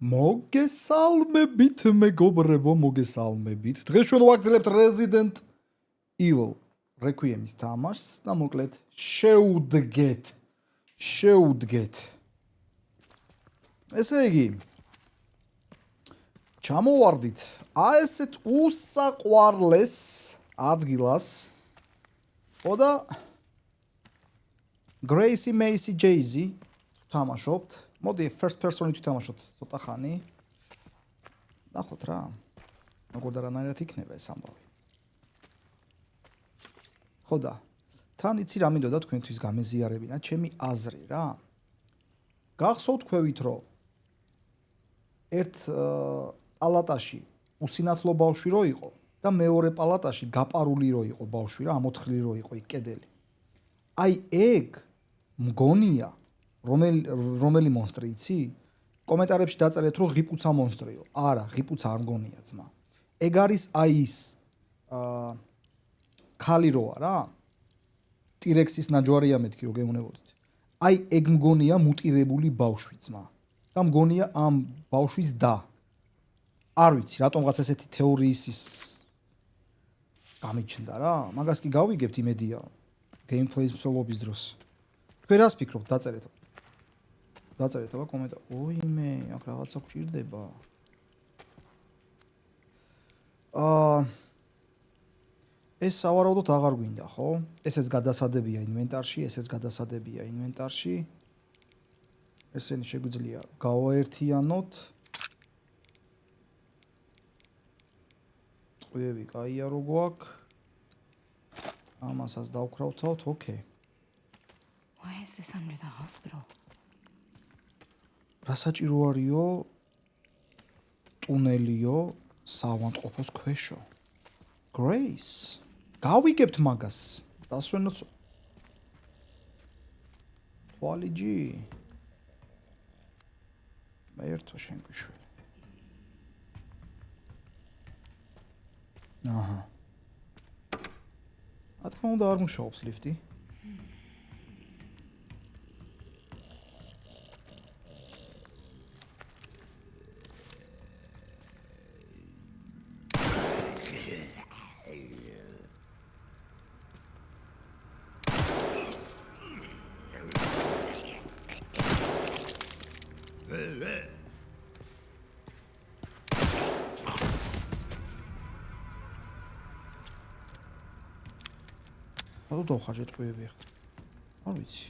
მოგესალმებით, მეგობრებო, მოგესალმებით. დღეს ჩვენ ვაგრძელებთ Resident Evil Requiem-ის თამაშს და მოკლედ შევდგეთ. ესე იგი, ჩამოვარდით ესეთ უსაყვარლეს ადგილას. ოდა Gracie Macy Jay-Z თამაშობთ. მოდი first person-ით თამაშობთ ცოტა ხანი. ნახოთ რა. როგორ და რანაირად იქნება ეს ამბავი. ხოდა. თან იცი რა მინდოდა თქვენთვის გამეზიარებინა ჩემი აზრი რა. გახსოვთ ქვევით რომ ერთ პალატაში უსინათლო ბავშვი რო იყო და მეორე პალატაში გაპარული რო იყო ბავშვი რა, ამოთხილი რო იყო იქ კედელი. აი ეგ მგონია რომელი მონსტრი იცი? კომენტარებში დაწერეთ რომ ღიპუცა მონსტრიო. არა, ღიპუცა არ მგონია ძმა. ეგ არის აი ის ქალი როა რა. ტირექსის ნაჯვარია მეთქი რომ გეუნებოდით. აი ეგ მგონია მუტირებული ბავშვი ძმა. და მგონია ამ ბავშვის და. არ ვიცი, რატომღაც ესეთი თეორიის ის გამიჩნდა რა. მაგას კი გავიგებთ იმედია გეიმპლეის მსვლელობის დროს. თქვენ რას ფიქრობთ? დაწერეთ აბა კომენტარ. ოიმე, აქ რაღაცა გვჭირდება. ეს სავარაუდოდ აღარ გვინდა, ხო? ესეც გადასადებია ინვენტარში, ესენი შეგვიძლია გავაერთიანოთ. ტყვიები კაია რო გვაქვს. ამასაც დავკრავთავთ, ოკეი. Why is this under the hospital? რა საჭირო არისო? ტუნელიო საავადმყოფოს ქვეშო. Grace. გავიგებთ მაგას. დასვენოთ. თვალიჯი. მე ერთო შენ გვიშველი. აჰა. რა თქმა უნდა არ მუშაობს ლიფტი. რა დავხარჯეთ ყויები ახლა? არ ვიცი.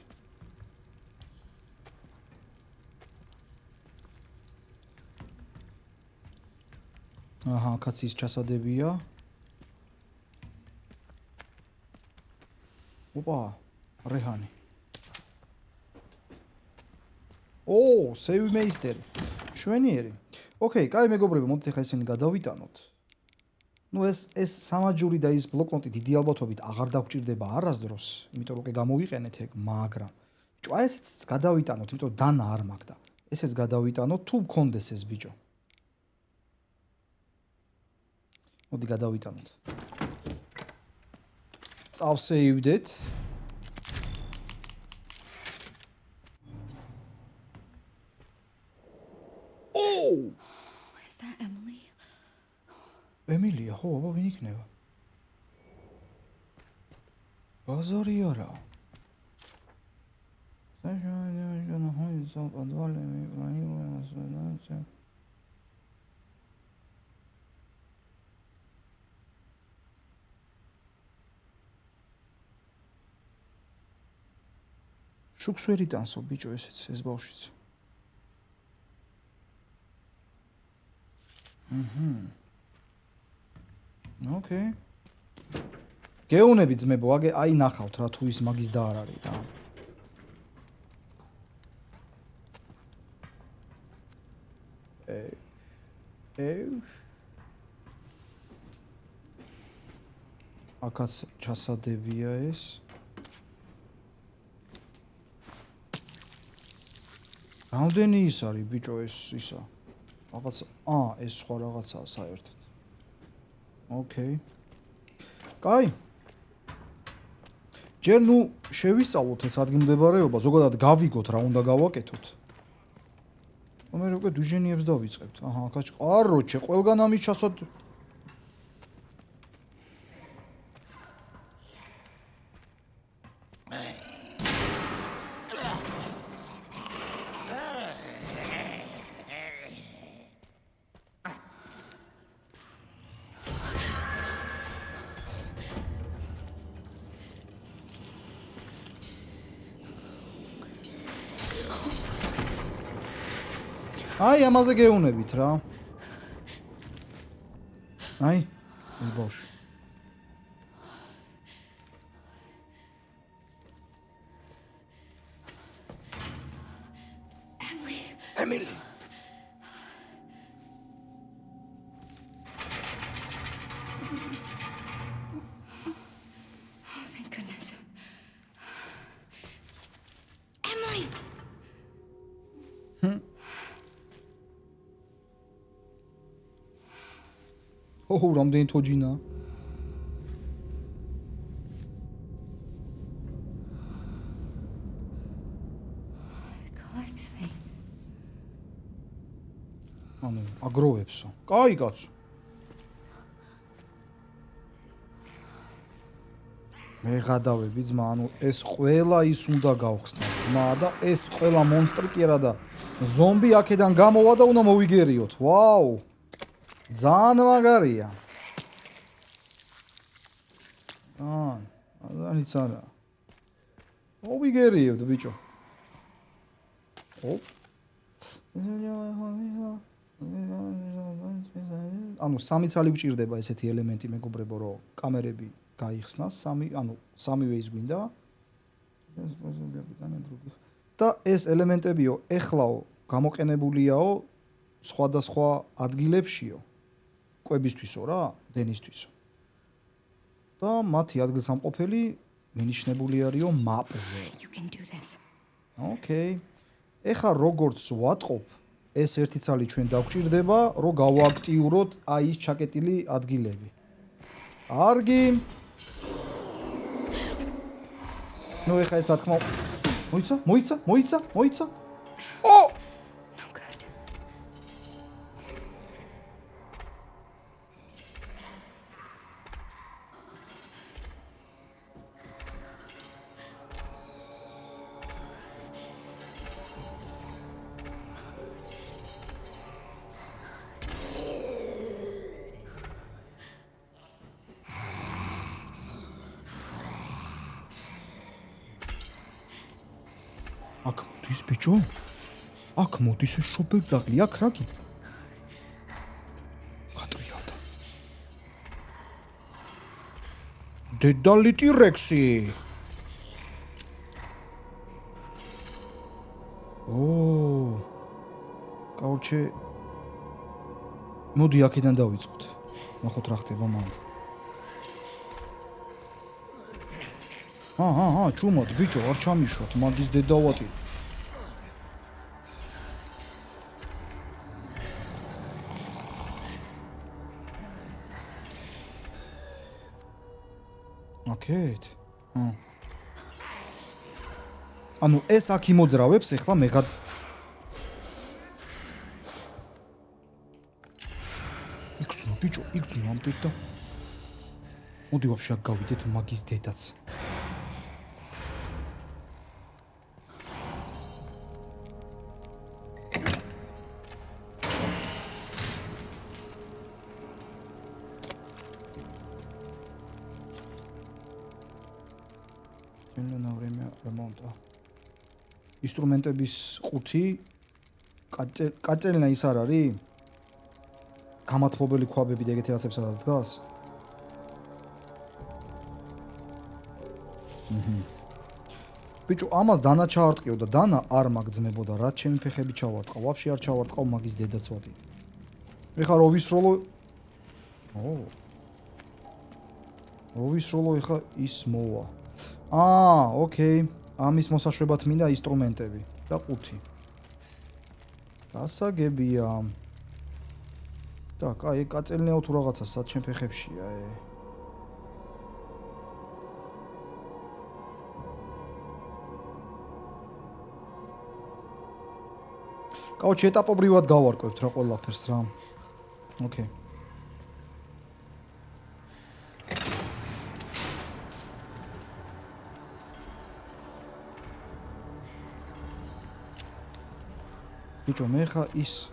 აჰა, კაცის ჩასადებია. ოპა, რეჰანი. სეივ მეისტერი. შვენიერი. ოკეი, კაი მეგობრებო, მოდით ახლა ესენი გადავიტანოთ. ну ეს სამაჯური და ის ბლოკნოტი დიდი ალბათობით აღარ დაგჭირდება არასდროს, იმიტომ რომ გამოვიყენეთ ეგ, მაგრამ ბიჭო, აი ესეც გადავიტანოთ, იმიტომ რომ დანა არ მაგდა. ესეც გადავიტანოთ, თუ გქონდეს ეს ბიჭო. მოდი გადავიტანოთ. წავსეივდეთ. Is that Emily? ემილია, ხო, აბა ვინ იქნება? ბაზარი არა. შუქს ვერ იტანსო ბიჭო ესეც, ეს ბავშვიც. ოკეი. გეუნები ძმებო, აი ნახავთ რა თუ ის მაგის და არ არის რა. აქაც ჩასადებია ეს. რამდენი ის არის ბიჭო ეს ისა? რაღაცა, ეს სხვა რაღაცაა საერთოდ. ოკეი. კაი. ჯერ ნუ შევისწავლოთ ეს ადგილმდებარეობა, ზოგადად გავიგოთ რა უნდა გავაკეთოთ. მე უკვე დუჟენიებს დავიწყებთ. აჰა, კაჩ, ყაროჩე, ყველგან ამის ჩასვათ. აი, ამაზე გეუნებით რა. აი, ეს ბავშვი. Emily. Oh, thank goodness. Emily! ოჰ, რამდენი თოჯინა. It collects things. ანუ, აგროვებსო. კაი კაცო. მე გადავები ძმა, ანუ ეს ყველა ის უნდა გავხსნა ძმა და ეს ყველა მონსტრი კი არა და ზომბი აქედან გამოვა და უნდა მოვიგერიოთ. ვაუ! ძალიან მაგარია. ანიც არა. მოვიგერიებთ ბიჭო. ოპ. ანუ სამი ცალი გვჭირდება ესეთი ელემენტი მეგობრებო, რომ კამერები გაიხსნას, სამივე ის გვინდა. და ეს ელემენტებიო, ეხლაო გამოყენებულიაო სხვადასხვა ადგილებშიო. კვებისთვისო რა, დენისთვისო. და მათი ადგილსამყოფელი მინიშნებული არისო მაპზე. You can do this. ოკეი. ეხლა როგორც ვატყობ, ეს ერთი ცალი ჩვენ დაგვჭირდება, რომ გავააქტიუროთ აი ის ჩაკეტილი ადგილები. კარგი. ნუ ეხლა ეს რა თქმა უნდა. მოიცა. ო! No good. აქ მოდის ბიჭო? აქ მოდის ეს შობელძაღლი აქ რაგი? გატრიალდა. დედალი ტირექსი. ო! კაუჩე. მოდი აქედან დავიწყოთ. ნახოთ რა ხდება მანდ. ჩუმად ბიჭო, არ ჩამიშვათ, მაგის დედავატი. ოკეი. ანუ ეს აქ იმოძრავებს, ეხლა მე იგრძნო ბიჭო, იგრძნო ამდენ და მოდი ვაფშე აქ გავიდეთ მაგის დედაც. ინსტრუმენტების ყუთი კაწელინა ის არ არის? გამათბობელი ქვაბები და ეგეთი რაღაცებს სადაც დგას? ბიჭო, ამას დანა ჩაარტყიო და დანა არ მაგძმებოდა, რაც ჩემი ფეხები ჩავარტყავ, ვაფშე არ ჩავარტყავ მაგის დედაც ვადი. ეხლა რო ვისროლო რო ვისროლო ეხლა ის მოვა. ოკეი. ამის მოსაშვებად მინდა ინსტრუმენტები და ყუთი. გასაგებია. так, აი კაწელნეო თუ რაღაცა სად ჩემ ფეხებშია, კაუჩი ეტაპობრივად გავარკვევთ რა ყველაფერს რა. ოკეი. ბიჭო, მე ხა ის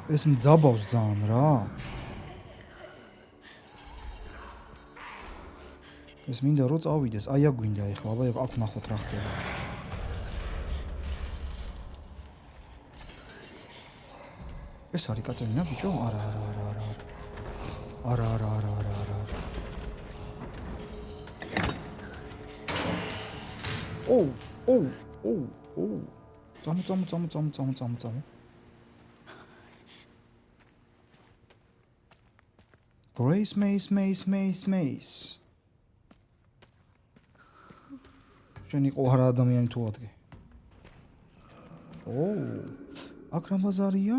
ეს მძაბავს ძალიან რა. ეს მინდა რომ წავიდეს, აი აქ გვინდა ეხლა, აბა აქ ნახოთ რა ხდება. ეს არის კატერინა ბიჭო? არა. ოუ. წამო. Grace Mace. შენი ყო არა ადამიანი თუ ადგე. აქ რა ბაზარია?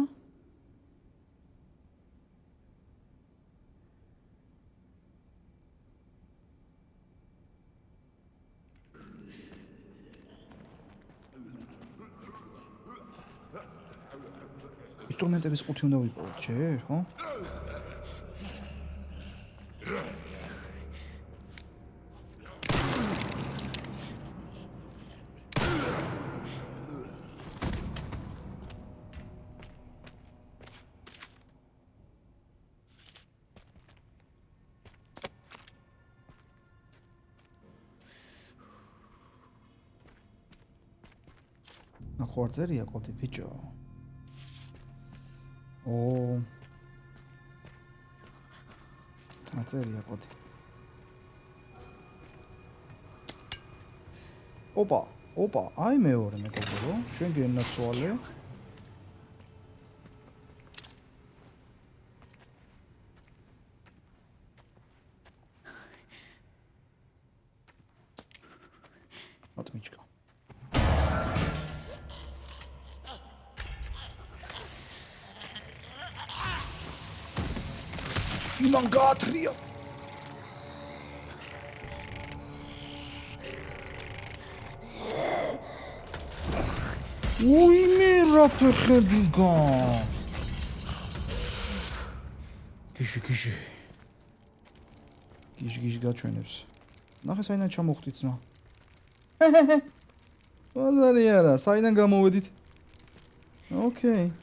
ინსტრუმენტების ყუთი უნდა ვიპოვოთ, ჯერ, ხო? ახო არ წერია კოდი ბიჭო. წერია კოდი. ოპა, აი მეორე მეგობრო, ჩვენ გენაცვალე. ატმიჩკა. იმან გაათრია. უიმე რა ფეხები გა. გიჟ გაჩვენებს. ნახე საიდან ჩამოხდით ძმა. ბაზარი არა, საიდან გამოვედით? ოკეი.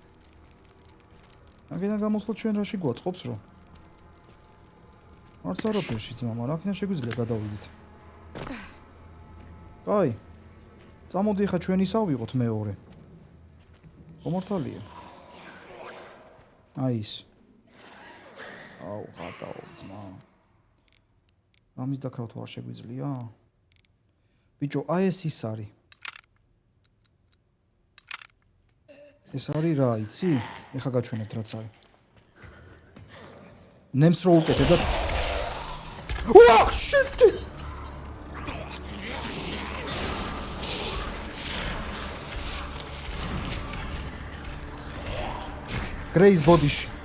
აქედან გამოსვლა ჩვენ რაში გვაწყობს რო? არც არაფერში ძმა, მაგრამ აქედან შეგვიძლია გადავიდეთ. კაი. წამოდი ხა ჩვენ ისავ ვიყოთ მეორე. კომორთალია. აი ის. აუ, ხატაო ძმა. ამის დაკრავ თუ არ შეგვიძლია? ბიჭო, აი ეს ის არის. ეს არის რა, იცი? ეხა გაჩვენებთ რაც არის. ნემს რო უკეთებ და Whoa, shit! Grace bodish.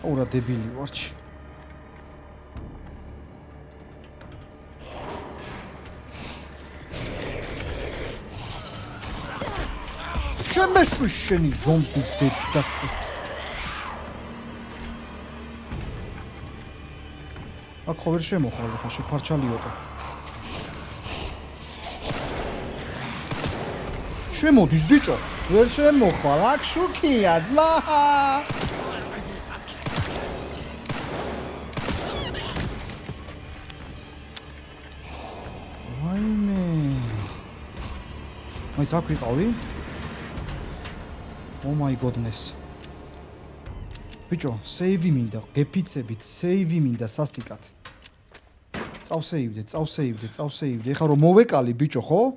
Ora debili varchi. შემეშვიშენი ზომბი დედასი. აქ ხო ვერ შემოხვალ ხა შეფარჩალიოტო. შემოდის ბიჭო, ვერ შემოხვალ, აქ შუქია ძმა. მაინც აქ ვიყავი? Oh my goodness. ბიჭო, სეივი მინდა, გეფიცებით, სეივი მინდა სასტიკად. წავსეივდე. ეხლა რომ მოვეკალი ბიჭო, ხო?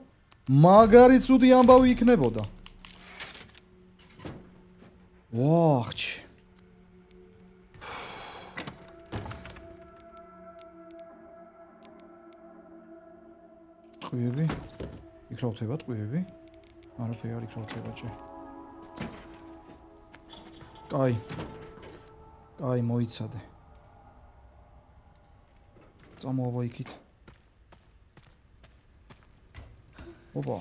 მაგარი ცუდი ამბავი იქნებოდა. ვაჰჩი. ტყვიები? იქ რა ვთება ტყვიები? არაფერი არ იქ რა ვთება ჭე. კაი, მოიცადე. წამოვა იქით. ოპა.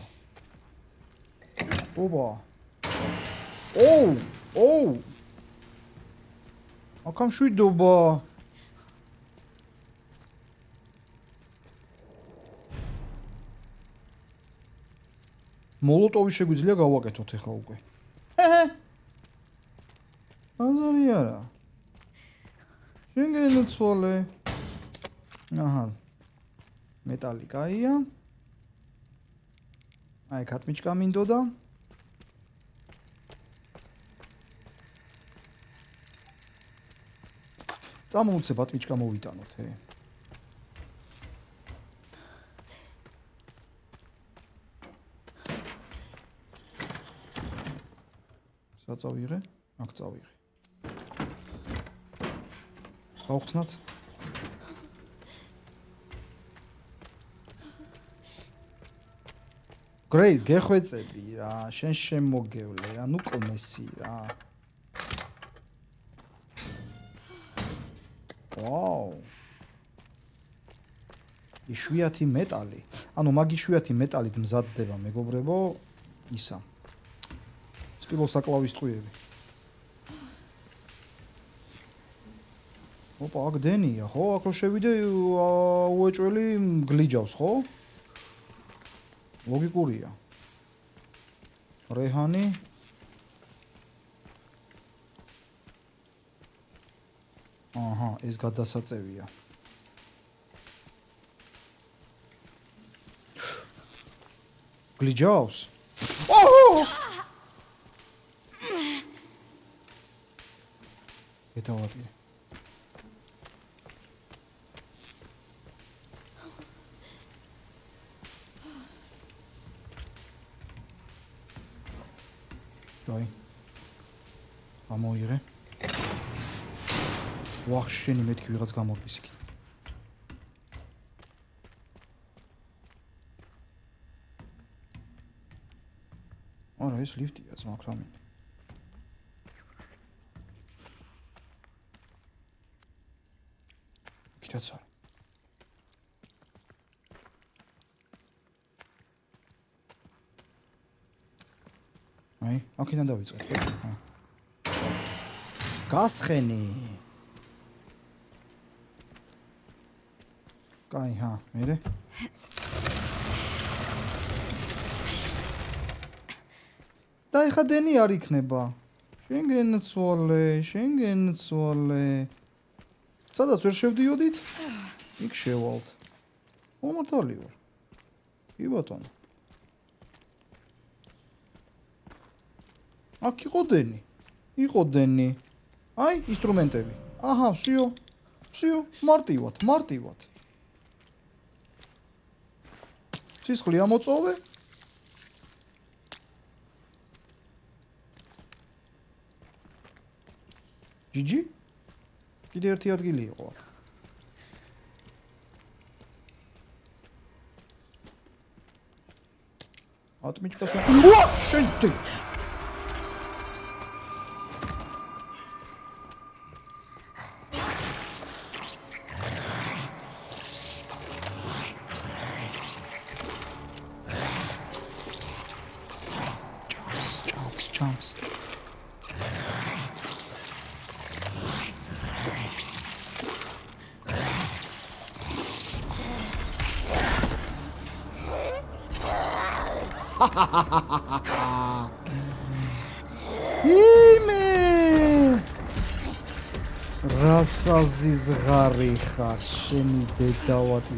ოუ. აქამ შვიდობა. მოლოტოვი შეგვიძლია გავაკეთოთ ახლა უკვე. აზარი არა. შენ გენაცვალე. აჰა. მეტალი კაია. აი კატმიჩკა მინდოდა. წამოუცე ბატმიჩკა მოვიტანოთ, საწავიღე, აქ წავიღე. გავხსნათ. გრეის, გეხვეწები რა, შენ შემოგევლე რა, ნუ კონესი რა. ვაუ. იშვიათი მეტალი. ანუ მაგ იშვიათი მეტალით მზადდება, მეგობრებო, ისა. სპილოსაკლავის ტყვიები. ოპა, აქ დენია, ხო? აქ რო შევიდე, უეჭველი გლიჯავს, ხო? ლოგიკურია. რეჰანი. აჰა, ეს გადასაწევია. გლიჯავს? ოჰ! ეტავატირე. დაი. ამოიღე. ვახ, შენი მეთქი ვიღაც გამორბის იქით. არა, ეს ლიფტია, ძმაკ რა მინდა. იქითაც არა. აი, აქედან დავიწყეთ. გასხენი. კაი, მერე. და ეხა დენი არ იქნება. შენ გენაცვალე. სადაც ვერ შევდიოდით? იქ შევალთ. მომართალი ვარ. კი ბატონო. აქ იყო დენი. აი, ინსტრუმენტები. აჰა, всё. მარტივად. სისხლი ამოწოვე. ჯიჯი? კიდე ერთი ადგილი იყო. ატმიჩკას შეიტი. Jumps. იმე რასაზიზღარი ხარ შენი დედავატი.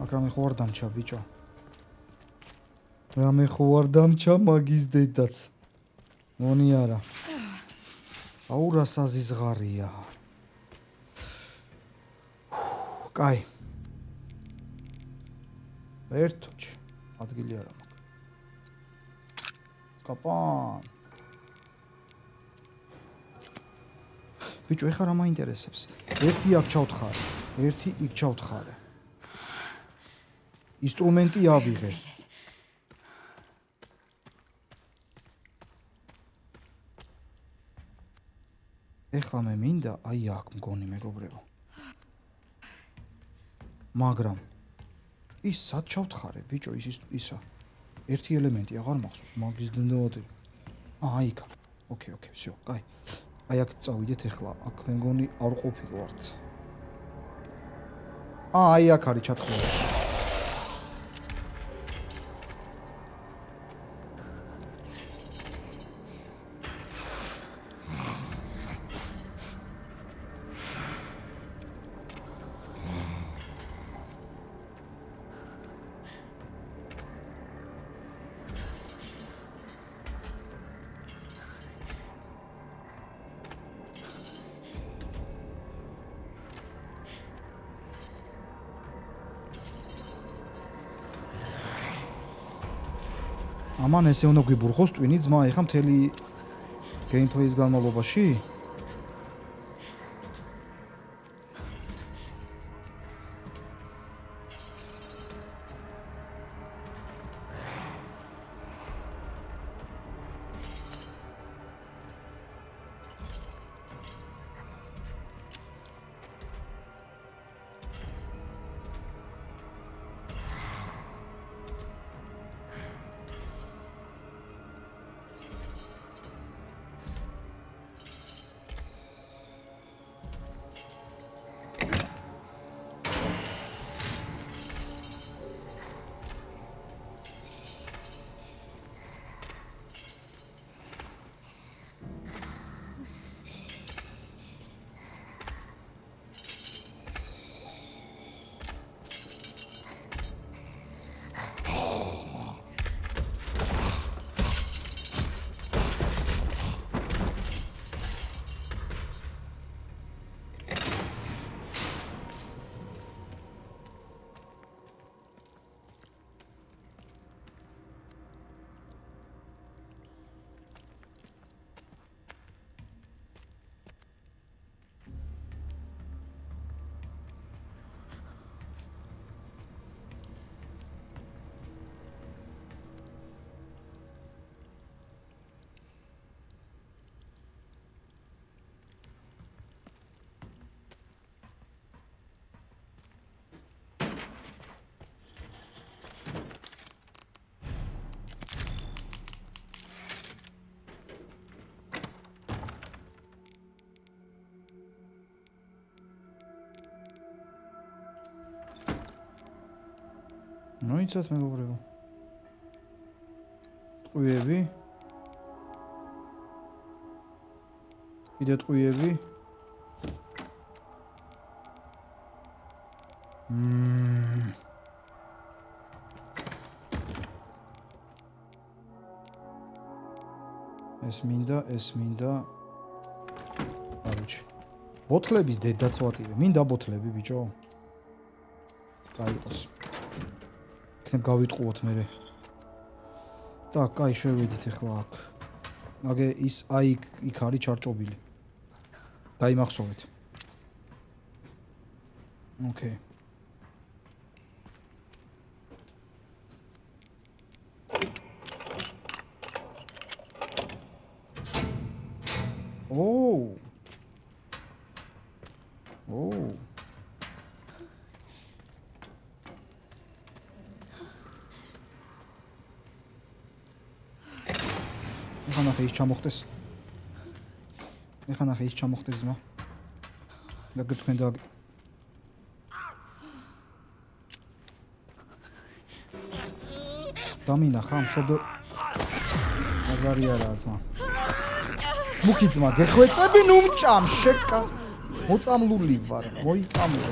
აკრამე ხო არ დამჩა ბიჭო. რამე ხო არ დამჩა მაგის დედაც. მონი არა. აუ რასაზიზღარია. კაი. ერთოჩი ადგილი არა მაქვს. სკაპან. ბიჭო, ეხლა რა მაინტერესებს? ერთი აქ ჩავთხარე, ერთი იქ ჩავთხარე. ინსტრუმენტი ავიღე. ეხლა მე მინდა აი აქ მგონი მეგობრებო. მაგრამ ის სად ჩავთხარე, ბიჭო, ისა. ერთი ელემენტი აღარ მახსოვს, მაგის დნოდი. აი იქ. ოკეი, всё, კაი. აი აქ წავიდეთ ეხლა. აქ მე მგონი არ ყოფილვართ. აი აქ არის ჩათხრილი. ამან ესე უნდა გვიბურღოს ტვინი ძმა ეხა მთელი გეიმპლეის განმავლობაში? მოიცათ მეგობრებო. ტყუიები. კიდე ტყუიები. ეს მინდა. არუჩი. ბოთლების დედაცვატირე. მინდა ბოთლები, ბიჭო. გაიყოს. იქნებ გავიტყუოთ მერე. და კაი შევედით ახლა აქ. აგე ის აი იქ არის ჩარჭობილი. დაიმახსოვრეთ. ოკეი. ოუ. ეხანახე ის ჩამოხდეს ზმა. და გეთქვენ და დამინახა მშობელ აზარი არაა ძმა. მუქი ძმა გეხვეწები ნუ მჭამ შეკა. მოწამლული ვარ, მოიწამლე.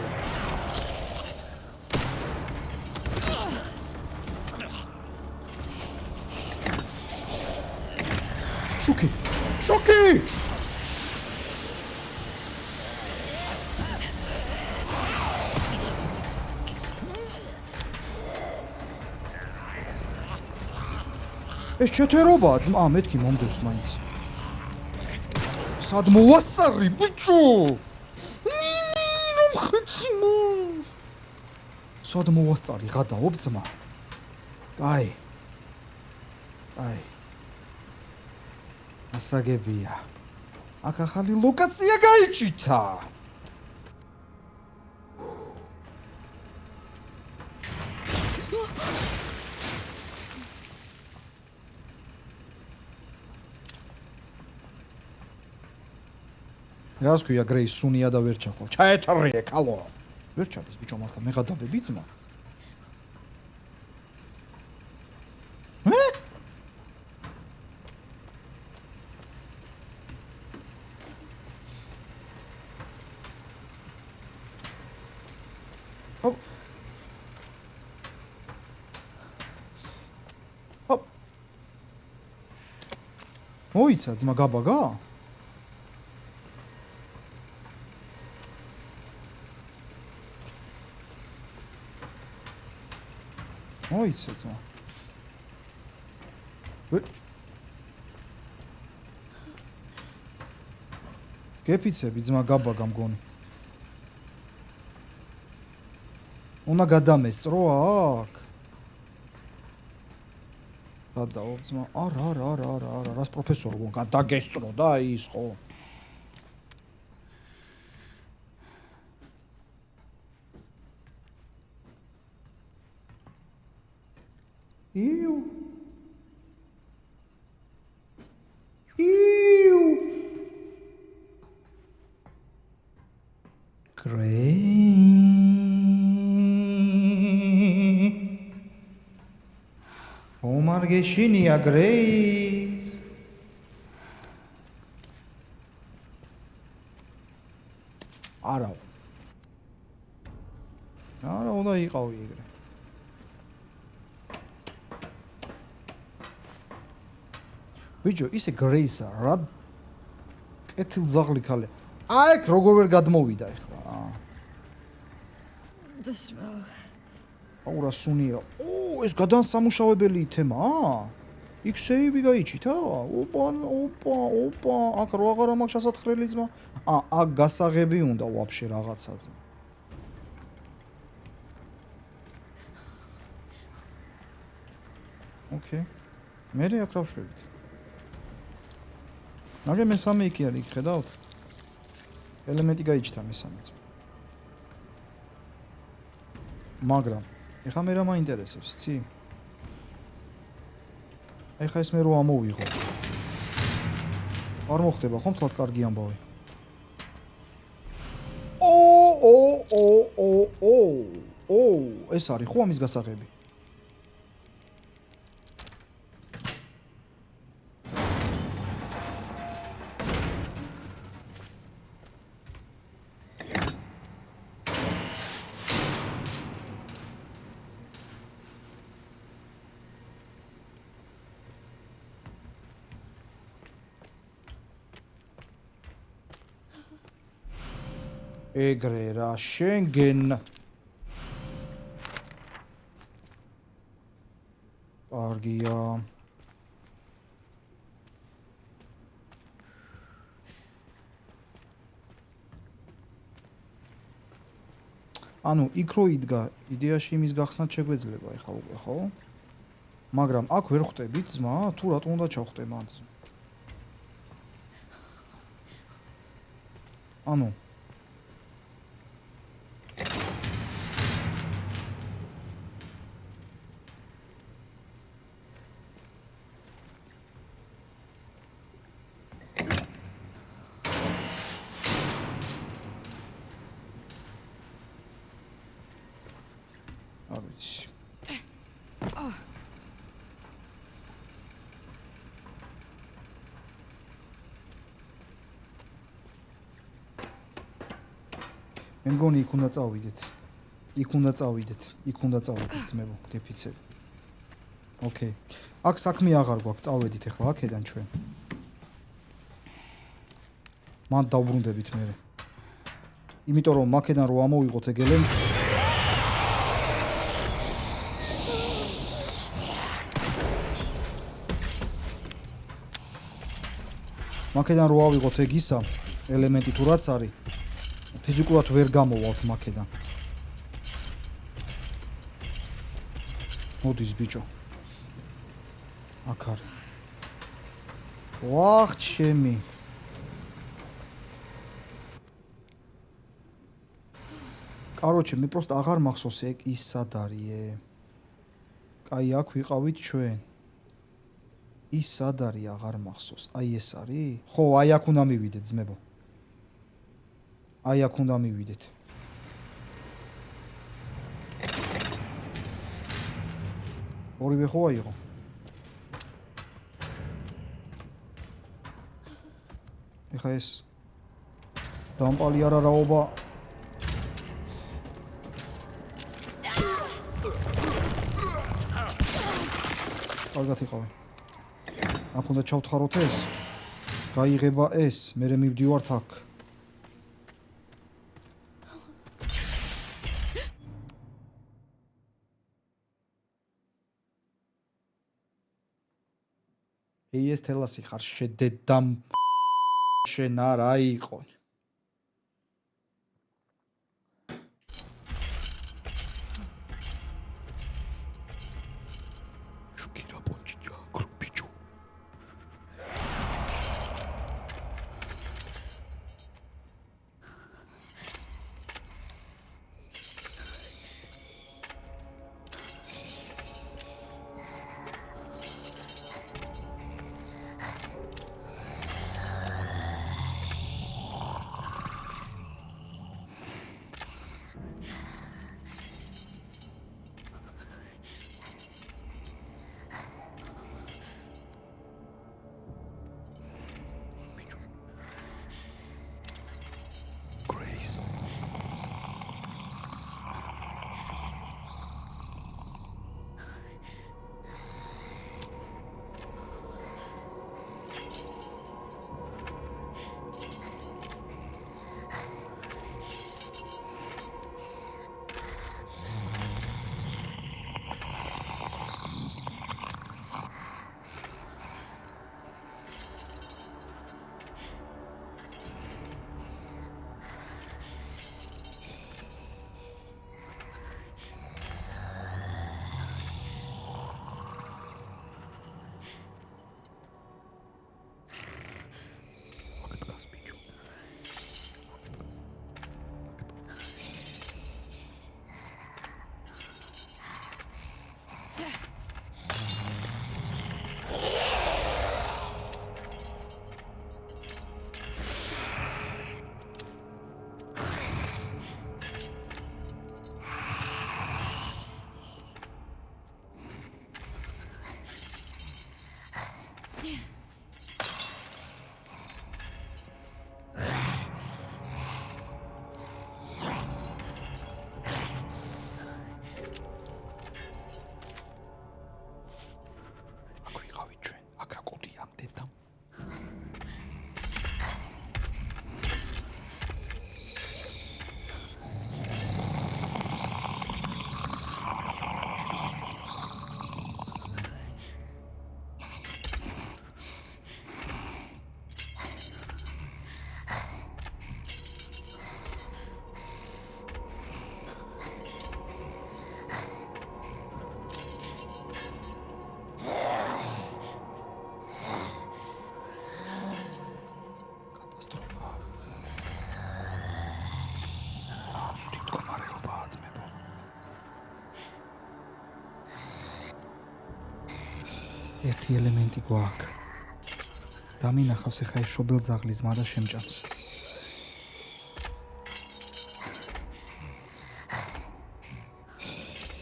შოკი! ეს ჩეთერობაა ძმა, მეთქი მომდევს მაინც. სად მოვასწარი, ბიჭო? რომ ხეცი მოს. სად მოვასწარი, გადაობ ძმა. კაი. აი. ასაგებია. აქ ახალი ლოკაცია გაიჭითა. რას ქვია გრეის სუნია და ვერ ჩახვალ. ჩაეთრიე კალო. ვერ ჩადის ბიჭო მართლა მე გადავები ძმა. ოპ. ოპ. მოიცა ძმა გაბაგა? მოიცა ძმა. გეფიცები ძმა გაბაგა მგონი. უნდა გადამესწრო აქ. გადაო ძმა. არა, რას პროფესორი გონ გადაგესწრო და ის ხო. იუ. გეშინია გრეის. არა უნდა იყავი ეგრე. ბიჭო ისე გრეისა რა კეთილძაღლი ქალია. აი როგორ ვერ გადმოვიდა ეხლა. The smell. აურა სუნია. ეს გადასამუშავებელი ითემა? იქ სეივი გაიჩითა? ოპა. აქ რო აღარა მაქვს სასათხრელი ძმა. აქ გასაღები უნდა ვაფშე რაღაცა ძმა. ოკეი. მე აქ რა ვშვებით? ნაგე მესამე იქ არის, ხედავთ? ელემენტი გაიჩითა მესამე ძმა. მაგრამ ეხლა მე რა მაინტერესებს, ცი? ეხლა ეს მე რო ამოვიღო. არ მოხდება ხომ თლად კარგი ამბავი. ეს არის ხო ამის გასაღები? ეგრე რა შენგენ კარგია ანუ იქ რო იდგა იდეაში იმის გახსნათ შეგვეძლება ეხლა უკვე ხო მაგრამ აქ ვერ ხვდებით ძმა თუ რატომ უნდა ჩავხვდე მანდ ანუ მე მგონი იქ უნდა წავიდეთ ძმებო გეფიცები ოკეი აქ საქმე აღარ გვაქვს წავედით ახლა აქედან ჩვენ მან დავბრუნდებით მე იმიტომ რომ აქედან რო ამოვიღოთ ეგ ელემენტი მაქედან რო ავიღოთ ეგ ისა ელემენტი თუ რაც არის ფიზიკურად ვერ გამოვალთ მაქედან მოდის ბიჭო აქ არის ვახ ჩემი კაროჩე მე პროსტ აღარ მახსოვს ეგ ის სად არის კაი აქ ვიყავით ჩვენ ის სად არის აღარ მახსოვს აი ეს არის ხო აი აქ უნდა მივიდეთ ძმებო აი აქ უნდა მივიდეთ ორივე ხო აიღო ეხა ეს დამპალი არა რაობა კარგად იყავენ აქ უნდა ჩავთხაროთ ეს გაიღება ეს მე მივდივართ აქ ეს თელასი ხარ შედედამ შენ არა იყო შუქირა პონჩიჯა გრუპიჯო ერთი ელემენტი გვაქვს. დამინახავს ახლა ეს შობელძაღლის ზმა და შემჭამს.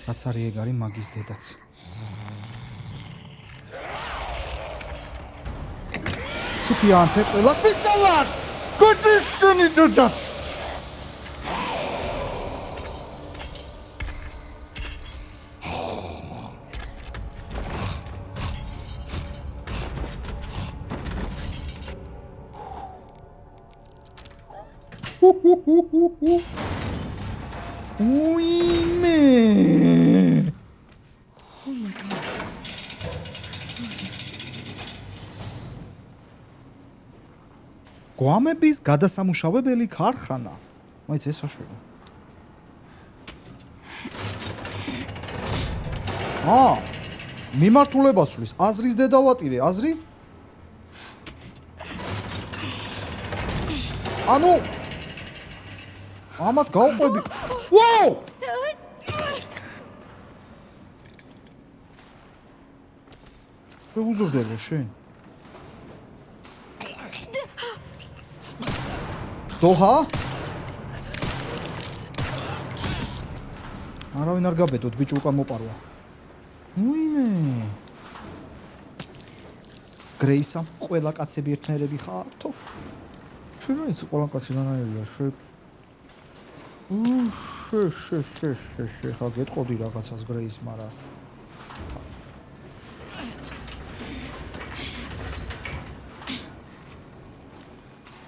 რაც არის ეგ არის მაგის დედაც. შუქიანთე ყველას მიცავარ! გოჩისტუნი დუდაც! Uime! Oh my god. გვამების გადასამუშავებელი ქარხანა. მაიც ეს საშვია. მიმართულებას სulis აზრის დედავატირე, აზრი? ანუ ამათ გავყვები. ვოუ! უზრდებო შენ. დოჰა? არავინ არ გაბედოთ, ბიჭო უკან მოპარვა. უინე. გრეისა, ყველა კაცები ერთნაირები ხართო? შენ რა იცი ყველა კაცი რანაირია, შე. ხა გეტყოდი რაღაცას გრეის, მაგრამ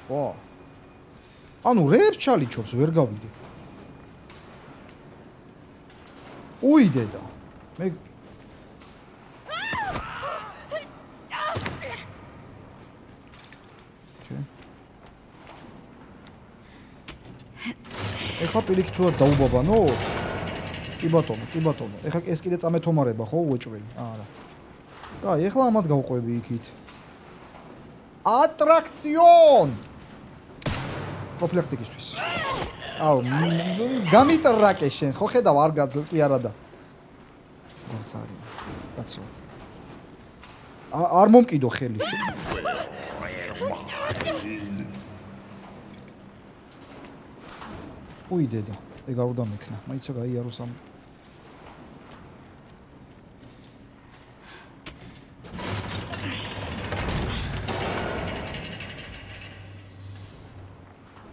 ვა. ანუ რეებს ჩალიჩობს, ვერ გავიგე. უიდედა. მე ეხლა პირიქით თუ დაუბაბანო? კი ბატონო. ეხლა ეს კიდე წამეთომარება ხო უეჭველი? არა. კაი, ეხლა ამათ გავყვები იქით. ატრაქციონ! პროფილაქტიკისთვის. აუ, გამიტრაკე შენს, ხო ხედავ არ გაძლევ კი არა და. არც არის. გაცროთ. არ მომკიდო ხელი შენ. უიდედა. ეგ არ უნდა მექნა. მაიცა გაიაროს ამ.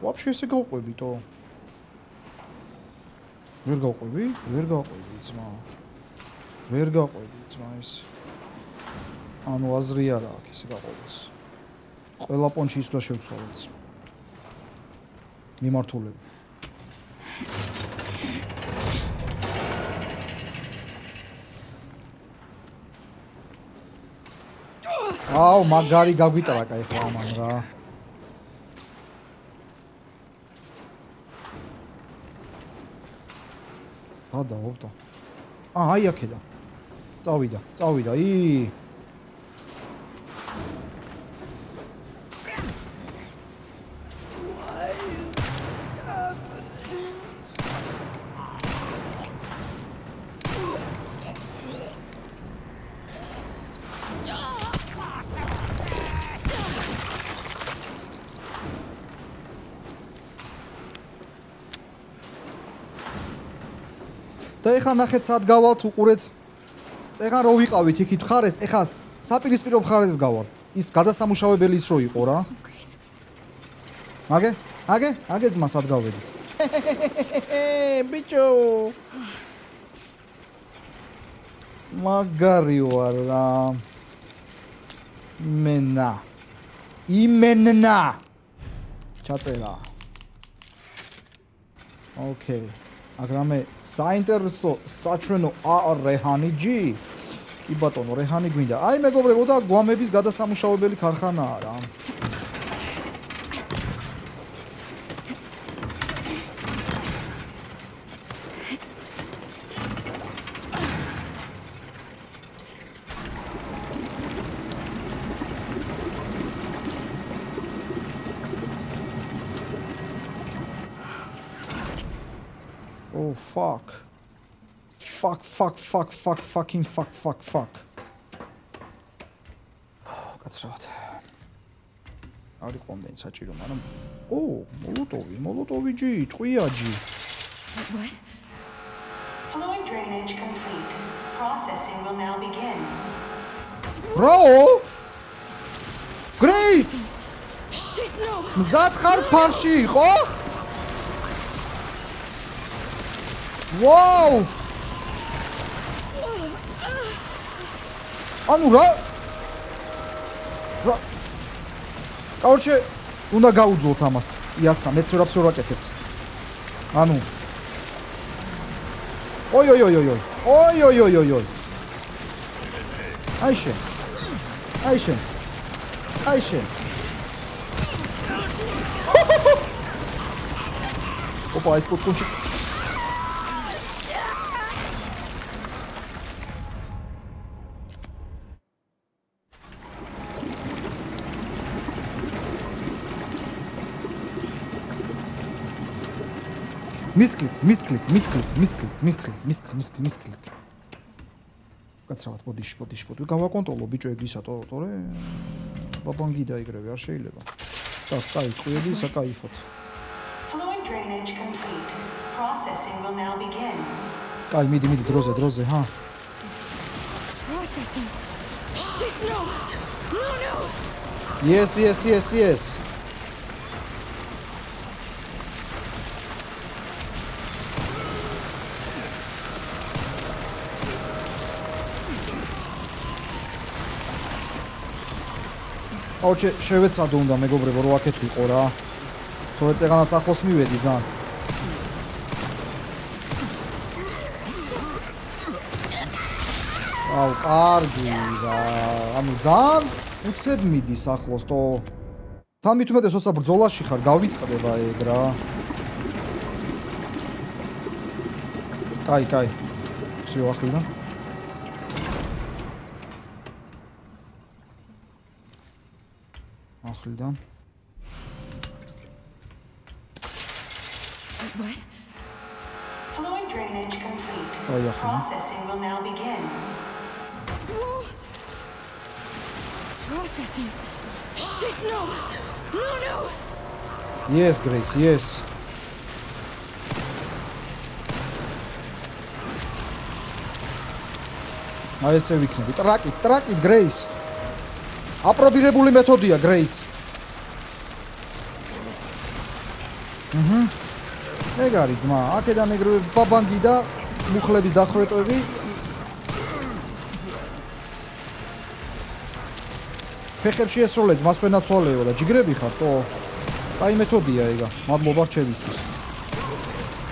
ვაფშე ესე გავყვებიტო? ვერ გავყვები ძმა. ვერ გავყვები ძმა ეს. ანუ აზრი არა აქვს ესე გაყვებას. ყველა პონჩი ისვა შევცვალოთ. მიმართულები. აუ, მაგარი გაგვიტრაკა ეხლა ამან რა. და ოპტო. აი აქედა. წავიდა. ი. და ეხლა ნახეთ სად გავალთ უყურეთ. წეღან რო ვიყავით იქით ხარეს, ეხლა საპირისპირო მხარეს გავართ. ის გადასამუშავებელი ის რო იყო რა. აგე ძმა სად გავედით. ბიჭო. მაგარი ვარ რა. იმენა. ჩაწერა. ოკეი. აგრამე საინტერესო საჩვენო რეჰანიჯი? კი ბატონო, რეჰანი გვინდა. აი მეგობრებო და გვამების გადასამუშავებელი ქარხანაა რა. Oh fuck. Fucking fuck. გაცრავთ. არის კონდენი საჭირო, მაგრამ მოლოტოვი ჯი, ტყვიაჯი. What? Fluid drainage complete. Processing will now begin. Bro! Grace! Shit, no! მზად ხარ ფარში, ხო? Wow! ანუ რა? Короче, უნდა გაუძლოთ ამას. იასნა, მეც ვერაფერს ვერ ვაკეთებ. ანუ. ой. აი შენ. ოპა, ეს პუტკუნში. მისკლიკ. კაცრავად, ბოდიში. გავაკონტროლო ბიჭო ეგ ისა თორე ბაბანგი დაიგრევე, არ შეიძლება. Так, კაი, ყვიები საკაიფოთ. Fluid drainage complete. Processing will now begin. კაი, მიდი, დროზე, ჰა. Processing. Shit, no. No. Yes. ოჩე შევეცადო უნდა მეგობრებო რო აქეთ ვიყო რა. თორე წეგანაც ახლოს მივედი ზან. აუ, კარგი რა. ანუ ზან უცებ მიდის ახლოს თო. თან მით უმეტეს როცა ბრძოლაში ხარ, გავიწყდება ეგ რა. კაი. всё ახლიდან. ახლიდან. What? Fluid drainage complete. Oh, yeah. Processing will now begin. Whoa. Processing. Shit, no. No. Yes, Grace, yes. აი ესე ვიქნები. ტრაკით, Grace. აპრობირებული მეთოდია, Grace. ეგ არის ძმა, აქედან ეგრევე ბაბანგი და მუხლების დახვეტვები. ფეხებში ესროლე ძმას ვენაცვალეო და ჯიგრები ხარ, თო? კაი მეთოდია ეგა. მადლობა რჩევისთვის.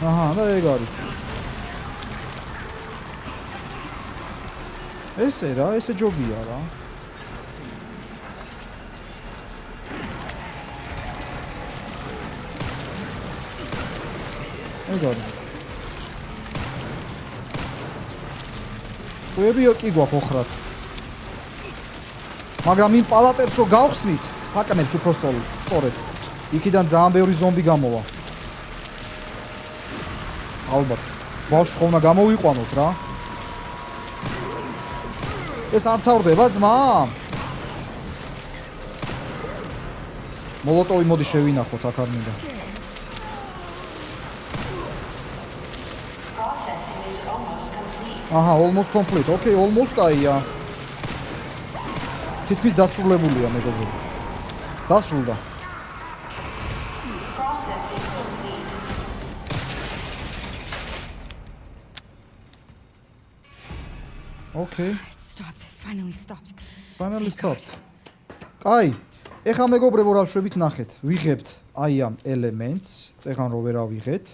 აჰა, და ეგ არის. ესე რა, ესე ჯობია რა. ეგარი. ყვიებიო კი გვაქვს ოხრად. მაგრამ იმ პალატებს რო გავხსნით, საკნებს უფრო სწორედ. იქიდან ძალიან ბევრი ზომბი გამოვა. ალბათ. ბავშვი ხომ უნდა გამოვიყვანოთ რა. ეს არ თავდება ძმა? მოლოტოვი მოდი შევინახოთ აქ არ მინდა. აჰა, almost complete. Okay, almost კაია. თითქმის დასრულებულია მეგობრებო. დასრულდა. Processing complete. Okay. It stopped. Finally stopped. Finally stopped. კაი. ეხლა მეგობრებო რა შვებით ნახეთ. ვიღებთ აი ამ ელემენტს, წეგან რო ვერ ავიღეთ.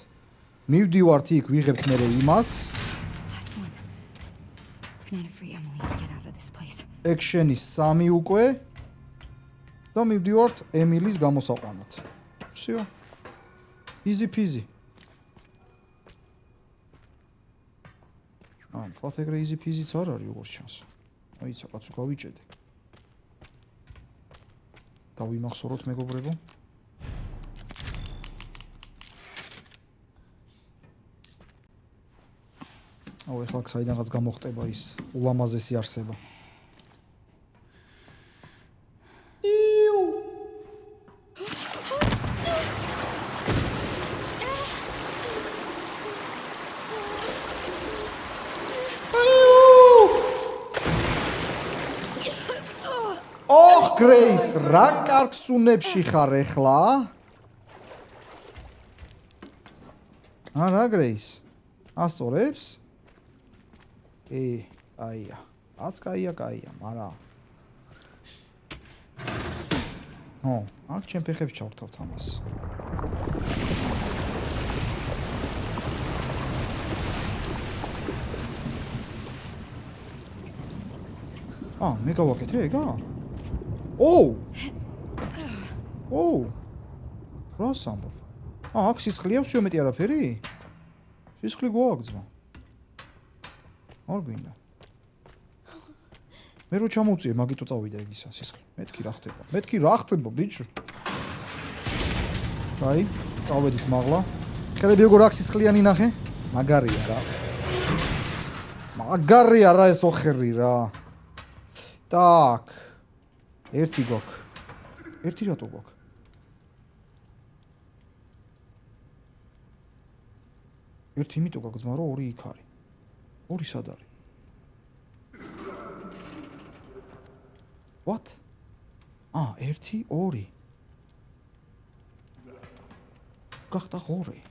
მივდივართ იქ, ვიღებთ მერე იმას. Last one. Not a free Emily to get out of this place. Action-ის 3 უკვე. და მივდივართ ემილის გამოსაყვანად. всё. Easy peasy. თვათ ეგრე easy peasy-ც არ არის როგორც ჩანს. აიცა კაცო გავიჭედე. დავიმახსოვროთ მეგობრებო. აუ ეხლა საიდანაც გამოხტება ის ულამაზესი არსება. Grace, რა კარგს უნებში ხარ ეხლა? რა Grace? ასწორებს? აია. აც კაია, მაგრამ აქ ჩემ ფეხებს ჩავთავთ ამას. მე გავაკეთე ეგა? Oh! რას ამბობ? აქ სისხლია всё მეტი არაფერი? სისხლი გვაქვს ძმა. არ გვინდა. მე რო ჩამოვწიე, მაგითო წავიდა იგისა სისხლი. მეთქი რა ხდება? მეთქი რა ხდება, ბიჭო? აი, წავედით მაღლა. ხედები როგორ აქ სისხლიანი ნახე? მაგარია რა. მაგარია რა ეს ოხერი რა. Так. ერთი გვაქვს. ერთი რატო გვაქვს? ერთი იმიტომ გვაქვს, მაგრამ ორი იქ არის. ორი სად არის? What? ერთი, ორი. გახდა ორი.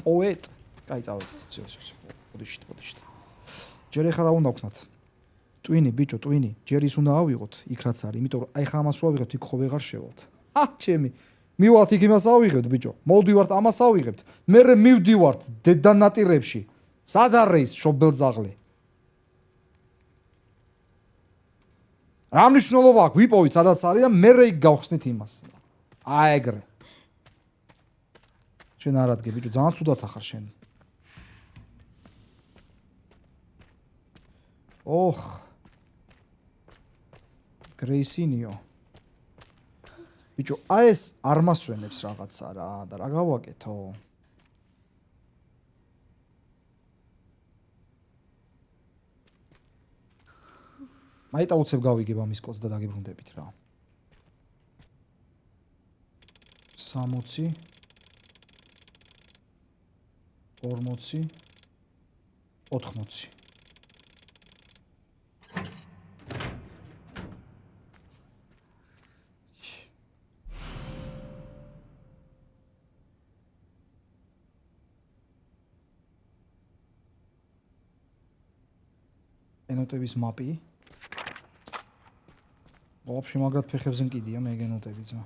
პოეტ. კაი, წავედით. всё. ბოდიშით. ჯერ ახლა რა უნდა ვქნათ? ტვინი, ბიჭო, ტვინი. ჯერ ის უნდა ავიღოთ, იქ რაც არის, იმიტომ რომ აი ხა ამას ვავიღებთ, იქ ხო ვეღარ შევალთ. ჩემი. მივვალთ იქ იმას ავიღებთ, ბიჭო. მოვდივართ ამას ავიღებთ. მერე მივდივართ დედანატირებში. სად არის შობელძაღლი? რა მნიშვნელობა აქვს? ვიპოვით სადაც არის და მერე იქ გავხსნით იმას. აი ეგრე. შენ არ ადგე, ბიჭო, ძალიან ცუდად ახარ შენ. გრეისინიო. ბიჭო, აი ეს არ მასვენებს რაღაცა რა და რა გავაკეთო? მაიტა უცებ გავიგებ ამის კოდს და დაგიბრუნდებით რა. 60 40 80 ენოტების მაპი. Вообще მაგრად ფეხებზე მკიდია მე გენოტები ძმა.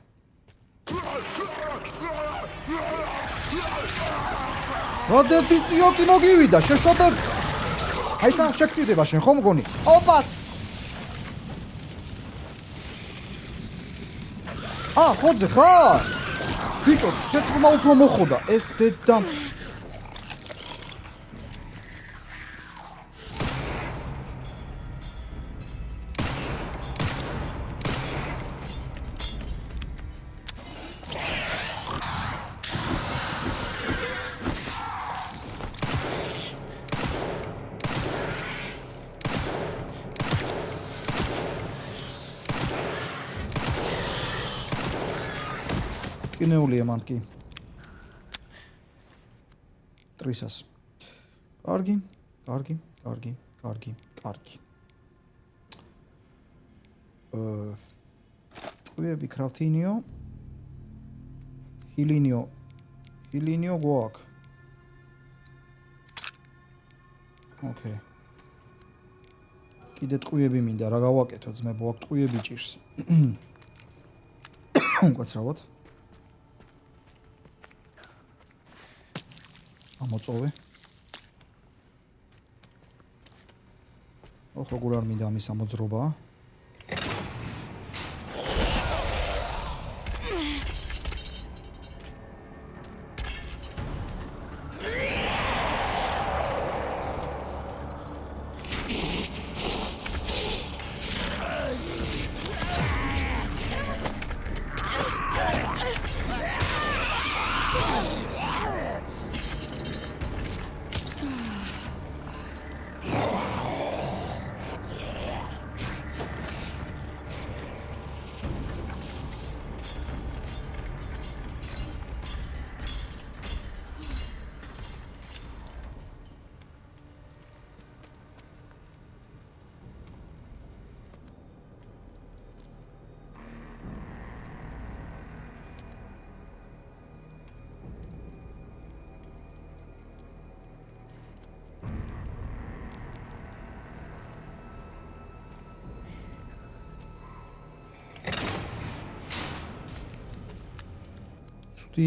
როდესაც სიოკი მოგივიდა, შეშობებს. აი ცა შეგწირდება შენ ხომ მგონი? ოპაც. ხოძე ხარ? ბიჭო, შეცრმა უფრო მოხოდა ეს დედა. კინეულია მან კი. ტრისას. კარგი. ტყვიები კრავთინიო. ჰილინიო გვაქვს. ოკეი. კიდე ტყვიები მინდა რა გავაკეთო ძმებო, აქ ტყვიები ჭირს. უკაცრავად. ამოწოვე. როგორ არ მინდა ამის ამოძრობა.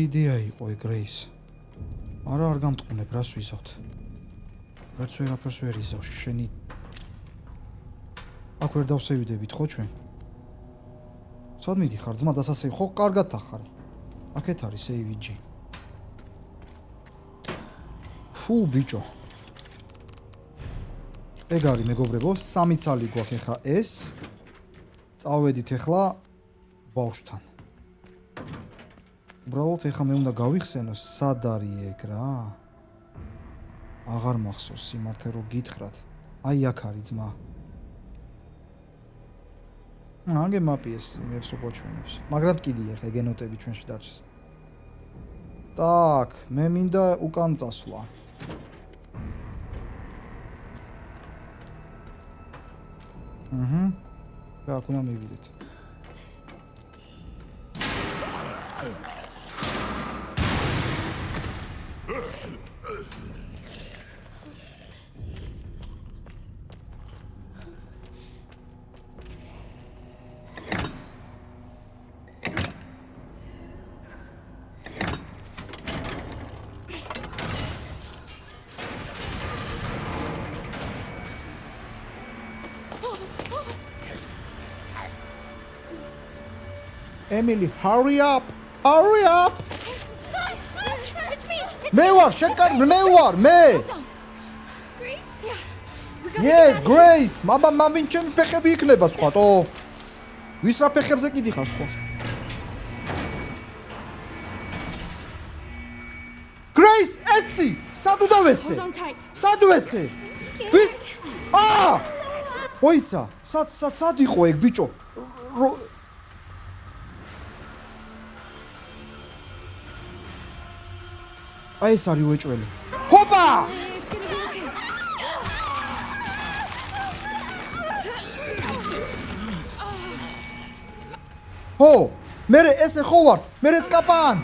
იდეა იყო ეგრეის. არ გამტყუნებ რას ვიზავთ. რაც ვერაფერს ვერ იზავ შენი. აქ ვერ დავსევიდებით ხო ჩვენ? სად მიდიხარ ძმა დასასე ხო კარგად ახარ. აქეთ არის AVG. ფუ, ბიჭო. ეგ არის მეგობრებო, 3 ცალი გვაქვს ახლა ეს. წავედით ახლა ბავშვთან. უბრალოდ ახლა მე უნდა გავიხსენო, სად არის ეგ რა? აღარ მახსოვს სიმართლე რომ გითხრათ. აი აქ არის ძმა. აგე მაპიეს იმებს უყოჩვენებს. მაგრამ კიდე ახლა ეგენოტები ჩვენში დარჩეს. Так, მე მინდა უკან წასვლა. Так, უნდა მივიდეთ. Emily, hurry up! Hurry up! It's me! მე ვარ, მე ვარ, მე! Grace? Yeah. We gotta Yes, get out of Grace! მამინ ჩემი ფეხები იქნება სხვათო. ვის რა ფეხებზე კიდიხარ სხვა? Grace, ეთსი! სად უდავეცე? Hold on tight. სად ვეცე? Scared. ვის? ოიცა, სად იყო ეგ ბიჭო? აი ეს არის უეჭველი. ჰოპა! It's gonna be okay. ჰო, მე ესე ხო ვართ? მე წკაპან.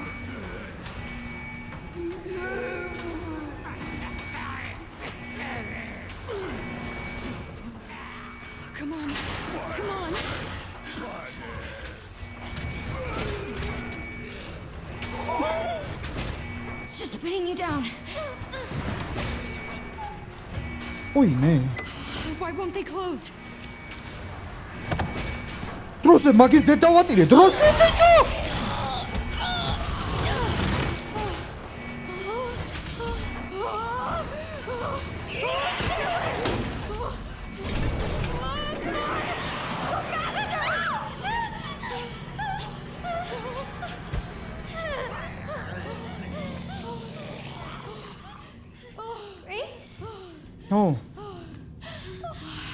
Come on. Come on. It's just putting you down. ოი მე. Why won't they close? დროზე მაგის დედა ვატირე, დროზე ბიჭო! Grace? ო,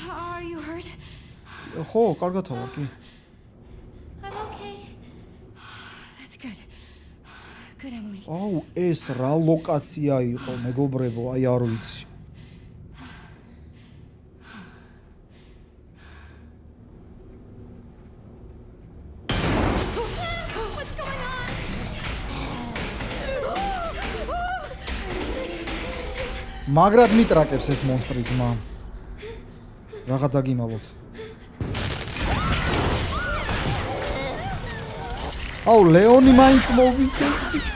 Are you hurt? ხო, კარგათა ვარ კი. I'm okay. That's good. Good, Emily. აუ, ეს რა ლოკაცია იყო, მეგობრებო, აი არ ვიცი. What's going on? მაგრად მიტრაკებს ეს მონსტრი ძმა. რაღა დაგიმალოთ. აუ, ლეონი მაინც მოვიქეს ბიჭო.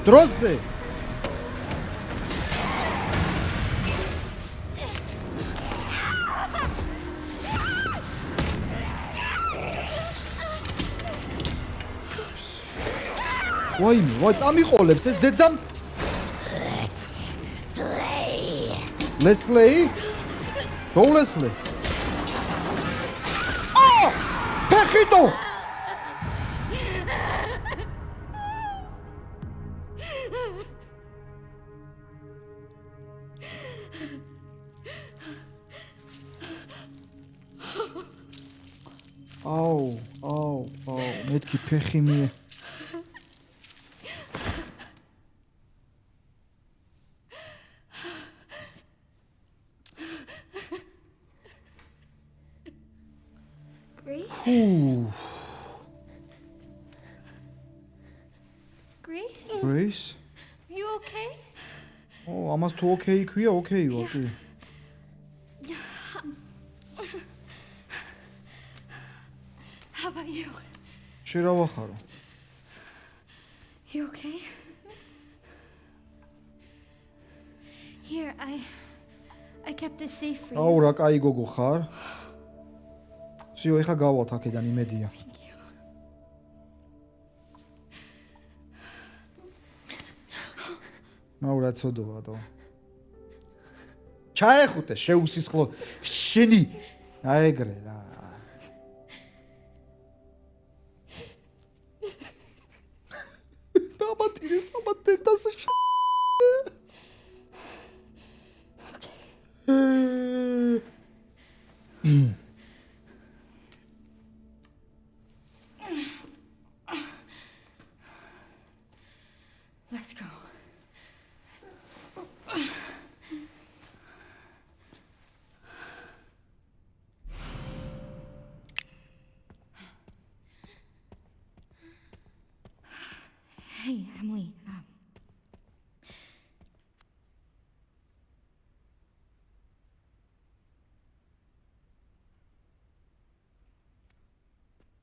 დროზე. ვაი, წამიყოლებს ეს დედამ. Let's play. Go, let's play. Oh! Pejito! აუ, მეთქი ფეხი მie. Grace? Grace? Grace? Are you okay? ო, ამას თუ ოკეი ქვია, ოკეი ვარ კი. How about you? შენ რა ვახარო? You okay? Here, I I kept this safe for აუ you. რა კაი გოგო ხარ. всё, ეხა გავალთ აქედან იმედია. აუ რა ცოდოა დო. ჩაეხუტე შეუსისხლო შენი აეგრე რა. ბაბატირეს აბატეტას Let's go. Hey, Emily.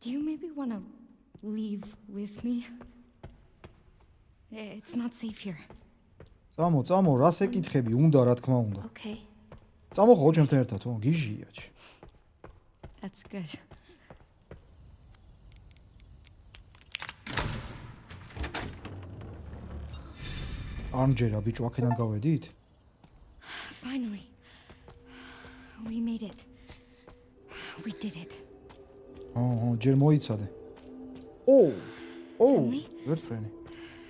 Do you maybe want to leave with me? It's not safe here. წამო, რას ეკითხები? უნდა, რა თქმა უნდა. Okay, წამო ხო ჩემთან ერთად, ხო? გიჟია. that's good. არჯერა ბიჭო, აქედან გავედით? Finally. We made it. We did it. ჯერ მოიცადე. ო, Emily? ვერტფრენი.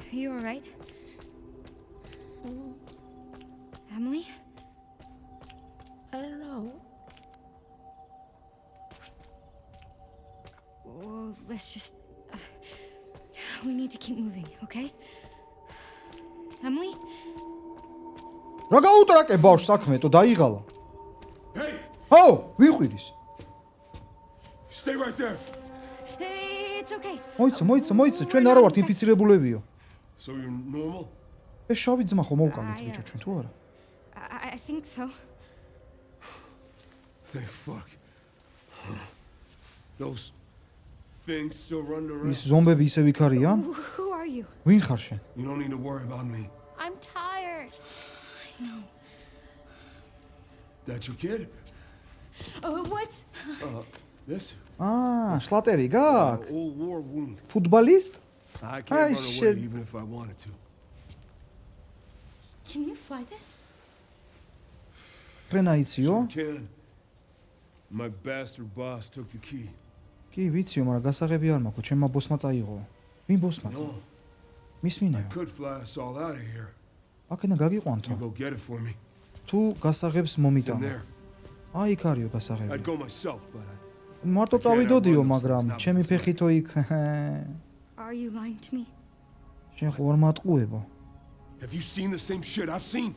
Are you all right? Emily? I don't know. Well, let's just... we need to keep moving, okay? Emily? რა გაუტრაკე ბავშვ საქმეთო, დაიღალა. Hey, ო, ვიყვირის. stay right there. Hey, it's okay. მოიცა, ჩვენ არა ვართ ინფიცირებულებიო. So you're normal? ეს შავი ძმა ხო მოვკალეთ ბიჭო, ჩვენ თუ არა? I think so. Thank fuck. Those things still running around. ის ზომბები ისე ვიქარიან? Who are you? ვინ ხარ შენ? You don't need to worry about me. I'm tired. That your kid? What's... This? შლატერი გაქვს? Old war wound. ფუტბოლისტ? I can't Ay, run away shit. even if I wanted to. Can you fly this? ფრენაიციო? Can. My bastard boss took the key. კი, ვიციო, მაგრამ გასაღები არ მაქვს, ჩემმა ბოსმა წაიღო. ვინ ბოსმა? No, მის I მინეო. could fly us all out of here. აქედან გაგიყვანთო. You go get it for me. თუ გასაღებს It's in მომიტანო. there. აი, იქ არისო გასაღები. I'd go myself, but მარტო წავიდოდიო, მაგრამ ჩემი ფეხითო იქ. Are you lying to me? შენ ხო არ მატყუებო. have you seen the same shit I've seen?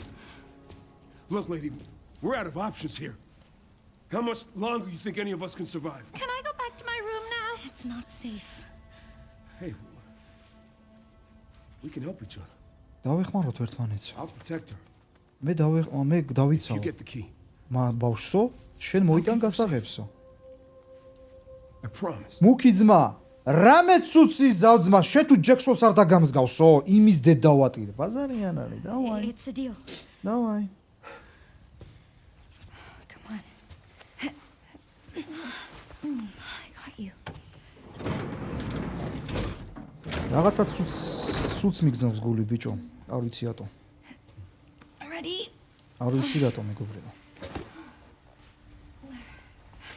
Look, lady, we're out of options here. How much longer do you think any of us can survive? Can I go back to my room now? It's not safe. Hey, we can help each other. დავეხმაროთ ერთმანეთს. I'll protect her. მე You დავიცავ. get the key. ბავშვსო, შენ მოიტან გასაღებსო. I promise. მუქი ძმა, რამე ცუცის ზავძმა, შენ თუ ჯექსონს არ დაგამსგავსო, იმის დედ დავატირე. ბაზარიან არის, დავაი. It's a deal. დავაი. Come on. I got you. რაღაცა ცუც მიგზნობს გული ბიჭო. არ ვიცი რატო. Ready? არ ვიცი რატო მეგობრებო.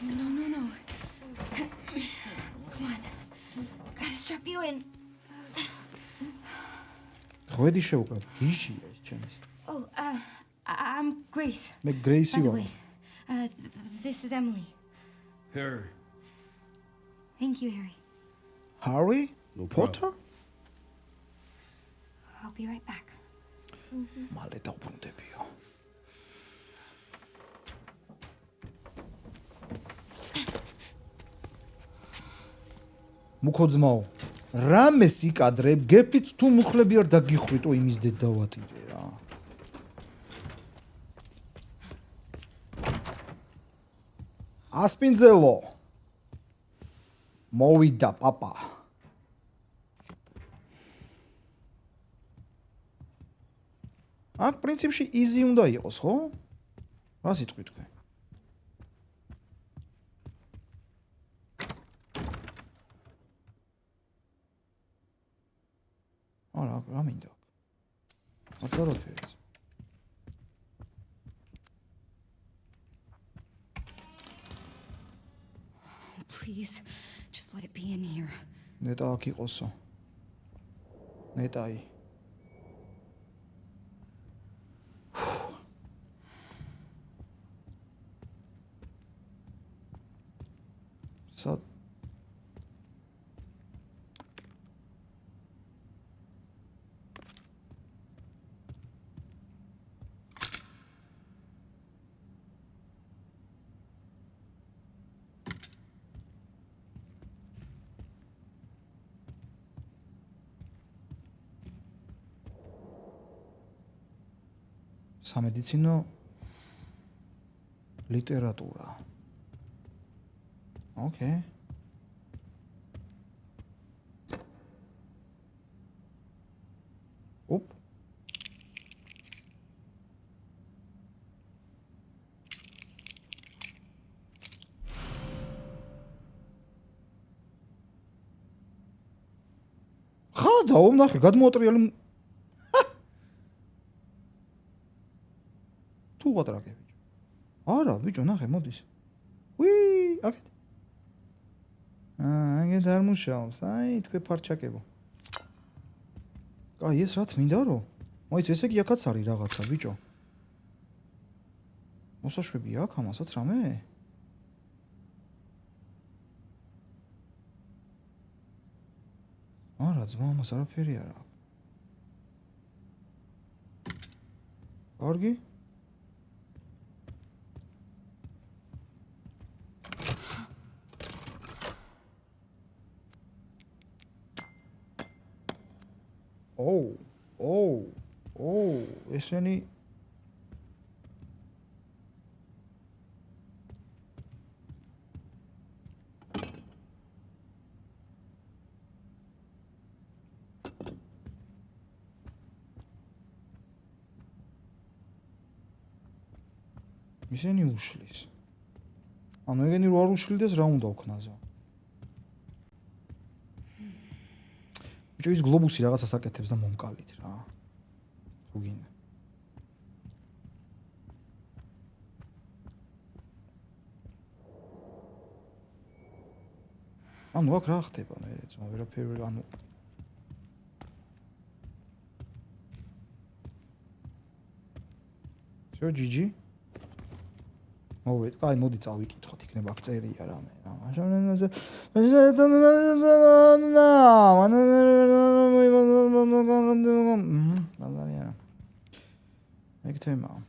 No. Come on. Gotta strap you in. ხვედი შეუკრათ, გიჟია ეს ჩემის. Oh, I'm Grace. მე გრეისი By the ვარ. way, this is Emily. Harry. Thank you, Harry. Harry? No Potter? I'll be right back. მალე დავბრუნდებიო. მუქო ძმაო, რამეს იკადრებ, გეფით თუ მუხლები არ დაგიხვიტო იმის დედ დავატირე რა. ასპინძელო. მოვიდა პაპა. აქ პრინციპში easy უნდა იყოს, ხო? რა სიტყვი თქვენ? რა მინდა? აბსოლუტურად. Please, just let it be in here. ნეტა აქ იყოსო. ნეტაი. სად სამედიცინო ლიტერატურა. Okay. Op. ხადა უმნახე გადმოატრიალი თუ ვატრაგე ბიჭო. არა ბიჭო ნახე მოდის. ვი აქეთ აგეთ არ მუშაობს. აი თქვენ ფარჩაკებო. აი ეს რა თმინდა რომ? მოიც ესე კი აქაც არის რაღაცა ბიჭო. მოსაშვები აქვს ამასაც რამე? არა ძმა ამას არაფერი არ აქვს. კარგი? ესენი ისინი უშლის. ანუ ეგენი რო არ უშლიდეს რა უნდა ვქნაზო? ბიჭო ის გლობუსი რაღაცას აკეთებს და მომკალით რა. თუ გინდა. ანუ აქ რა ხდება მე ძმა ვერაფერი ანუ შო ჯიჯი მოვედ, კაი, მოდი წავიკითხოთ, იქნება აქ წერია რამე, რა. ბაზარია. ეგ თემაა.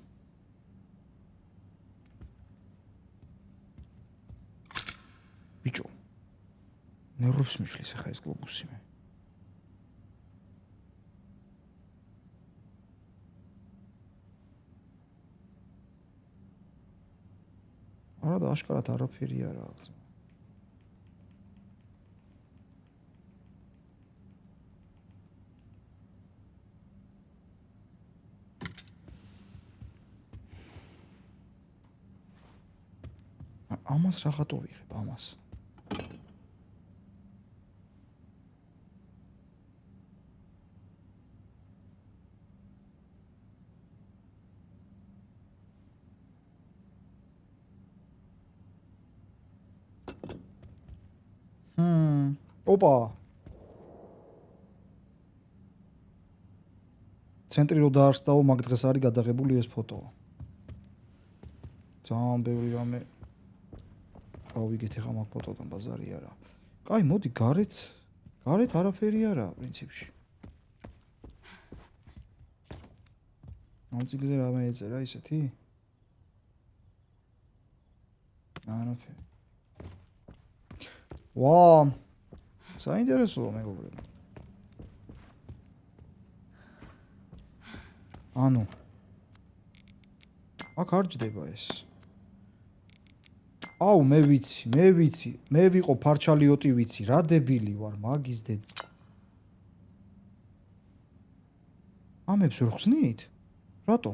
ბიჭო. ნერვებს მიშლის ახლა ეს გლობუსი მე. არა და აშკარად არაფერი არ აქვს. ამას რაღაცა ვიღებ ამას. ოპა. ცენტრი რო დაარსდაო, მაგ დღეს არის გადაღებული ეს ფოტო. ძალიან ბევრი რამე გავიგეთ ახლა მაგ ფოტოდან ბაზარი არა. კაი, მოდი გარეთ არაფერი არა პრინციპში. ამციგზე რამე ეწერა ისეთი? არაფერი. ვა საინტერესოა მეგობრებო. ანუ აქ არ ჯდება ეს. აუ მე ვიცი. მე ვიყო ფარჩალიოტი ვიცი, რა დებილი ვარ, მაგის დედა. ამებს ვერ ხსნით? რატო?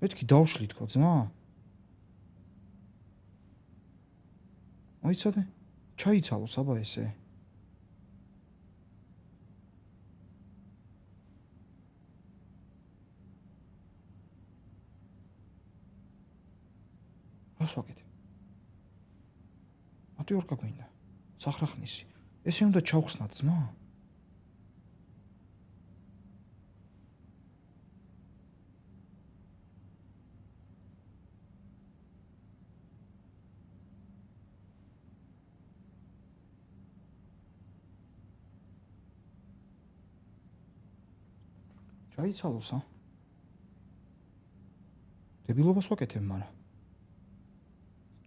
მეთქი დავშლით ხო ძმა? მოიცადე? ჩაიცალოს აბა ესე. რას ვაკეთებ? მათი ორკა გვინდა. სახრახნისი. ესე უნდა ჩავხსნათ ძმა? ჩაიცალოს, ა? დებილობას ვაკეთებ, მაგრამ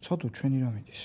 ცოდო ჩვენი რა მიდის.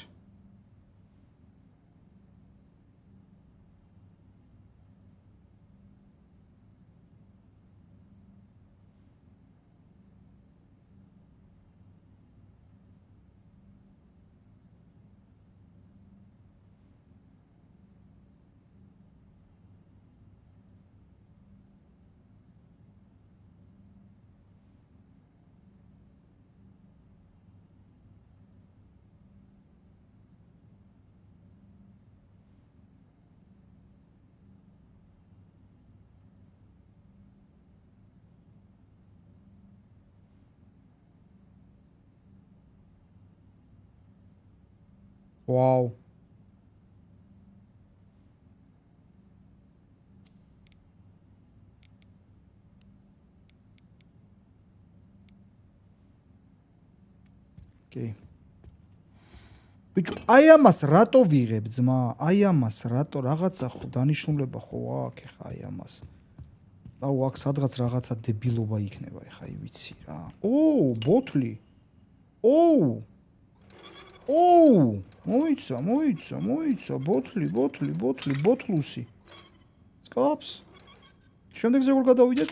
Wow. Okay. ბიჭო, აი ამას რატო ვიღებ ძმა? აი ამას რატო რაღაცა ხო დანიშნულება ხო აქვს ხა აი ამას. აუ აქ სადღაც რაღაცა დებილობა იქნება ხა აი ვიცი რა. ბოთლი. მოიცა, ბოთლუსი. სკაფს. შემდეგზე როგორ გადავიდეთ?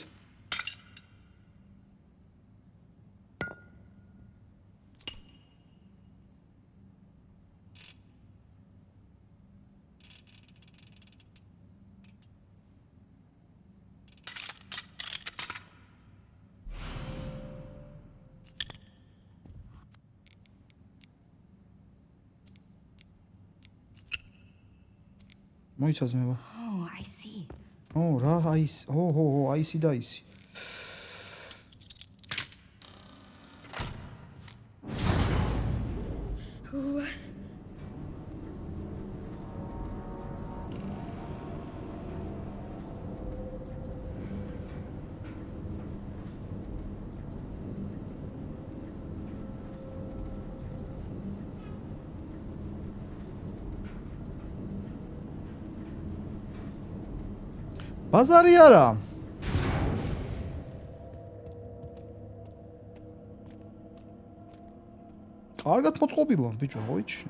მოიცა ძმებო. Oh, I see. რა აისი. აისი და აისი. ბაზარი არა. კარგად მოწყობილა, ბიჭო, მოიჩი.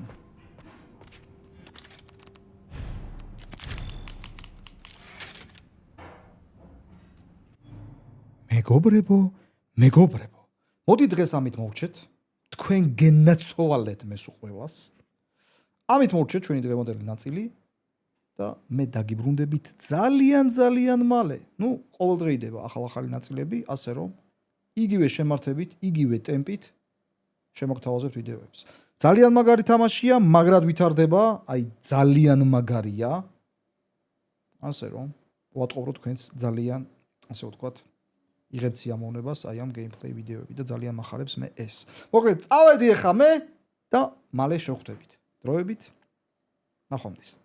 მეგობრებო. მოდი დღეს ამით მოვჩეთ. თქვენ გენაცვალეთ მეს უყველას. ამით მოვჩეთ ჩვენი დღევანდელი ნაწილი. და მე დაგიბრუნდებით ძალიან მალე. ყოველდღიდება ახალ-ახალი ნაწილები, ასე რომ იგივე შემართებით, იგივე ტემპით შემოგთავაზებთ ვიდეოებს. ძალიან მაგარი თამაშია, მაგრად ვითარდება, აი ძალიან მაგარია. ასე რომ ვატყობრო თქვენს ძალიან, ასე ვთქვათ, იღებთ სიამოვნებას აი ამ გეიმპლეი ვიდეოები და ძალიან მახარებს მე ეს. მოკლედ, წავედი ახლა მე და მალე შევხვდებით. დროებით. ნახვამდის.